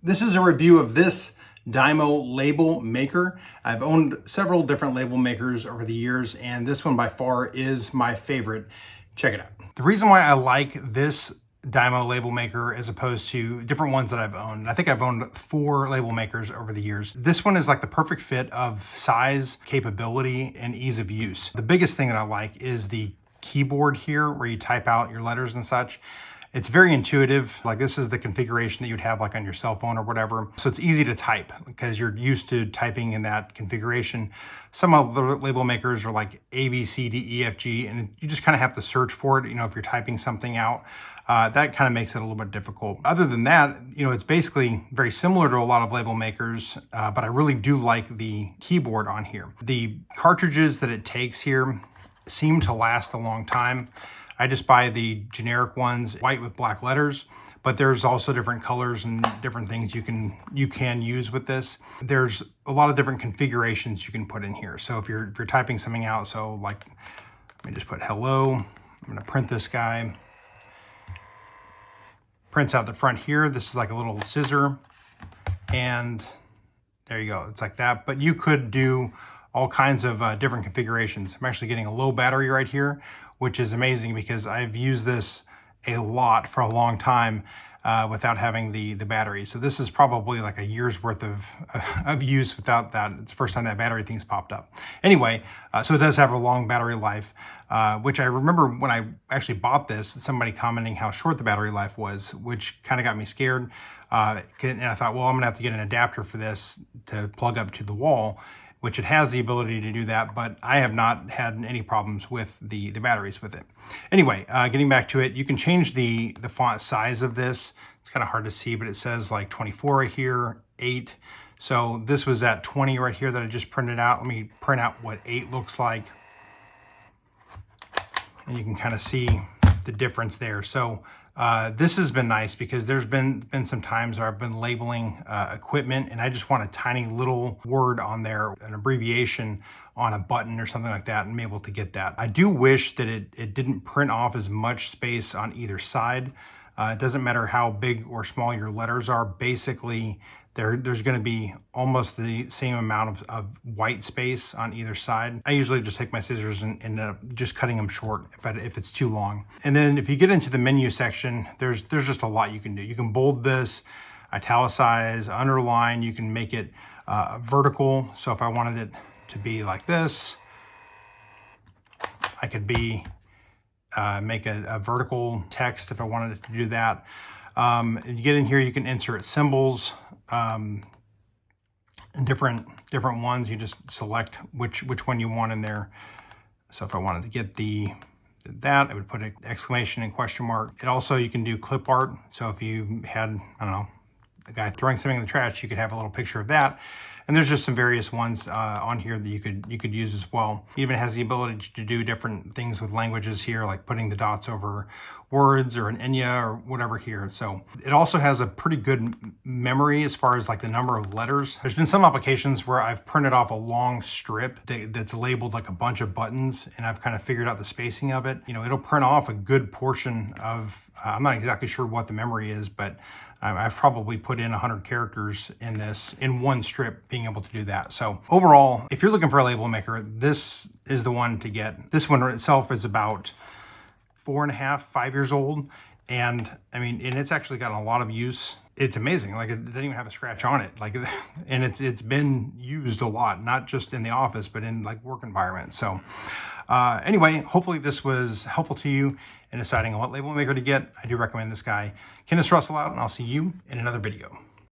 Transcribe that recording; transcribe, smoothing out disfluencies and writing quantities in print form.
This is a review of this Dymo label maker. I've owned several different label makers over the years, and this one by far is my favorite. Check it out. The reason why I like this Dymo label maker as opposed to different ones that I've owned, I think I've owned 4 label makers over the years. This one is like the perfect fit of size, capability, and ease of use. The biggest thing that I like is the keyboard here where you type out your letters and such. It's very intuitive. Like, this is the configuration that you'd have like on your cell phone or whatever. So it's easy to type because you're used to typing in that configuration. Some of the label makers are like A, B, C, D, E, F, G, and you just kind of have to search for it. You know, if you're typing something out, that kind of makes it a little bit difficult. Other than that, you know, it's basically very similar to a lot of label makers, but I really do like the keyboard on here. The cartridges that it takes here seem to last a long time. I just buy the generic ones, white with black letters, but there's also different colors and different things you can use with this. There's a lot of different configurations you can put in here. So if you're typing something out, so like, let me just put hello. I'm gonna print this guy. Prints out the front here. This is like a little scissor, and there you go. It's like that, but you could do all kinds of different configurations. I'm actually getting a low battery right here, which is amazing because I've used this a lot for a long time without having the battery. So this is probably like a year's worth of use without that. It's the first time that battery thing's popped up. Anyway, so it does have a long battery life, which I remember when I actually bought this, somebody commenting how short the battery life was, which kind of got me scared. And I thought, well, I'm gonna have to get an adapter for this to plug up to the wall, which it has the ability to do that, but I have not had any problems with the batteries with it. Anyway, getting back to it, you can change the font size of this. It's kind of hard to see, but it says like 24 right here, 8. So this was at 20 right here that I just printed out. Let me print out what 8 looks like. And you can kind of see the difference there. So this has been nice because there's been some times where I've been labeling equipment and I just want a tiny little word on there, an abbreviation on a button or something like that, and I'm able to get that. I do wish that it didn't print off as much space on either side. It doesn't matter how big or small your letters are. Basically, there's going to be almost the same amount of white space on either side. I usually just take my scissors and end up just cutting them short if it's too long. And then if you get into the menu section, there's just a lot you can do. You can bold this, italicize, underline. You can make it vertical. So if I wanted it to be like this, I could make a vertical text if I wanted it to do that. You get in here, you can insert symbols. And different ones, you just select which one you want in there. So if I wanted to get that, I would put an exclamation and question mark. It also, you can do clip art. So if you had, I don't know, the guy throwing something in the trash, you could have a little picture of that. And there's just some various ones on here that you could use as well. It even has the ability to do different things with languages here, like putting the dots over words or an enya or whatever here. So it also has a pretty good memory as far as like the number of letters. There's been some applications where I've printed off a long strip that's labeled like a bunch of buttons, and I've kind of figured out the spacing of it. You know, it'll print off a good portion of, I'm not exactly sure what the memory is, but I've probably put in 100 characters in this in one strip, being able to do that. So overall, if you're looking for a label maker, this is the one to get. This one itself is about 4.5, 5 years old. And I mean, and it's actually gotten a lot of use. It's amazing. Like, it doesn't even have a scratch on it. Like, and it's been used a lot, not just in the office, but in like work environments. So anyway, hopefully this was helpful to you in deciding on what label maker to get. I do recommend this guy. Kennis Russell out, and I'll see you in another video.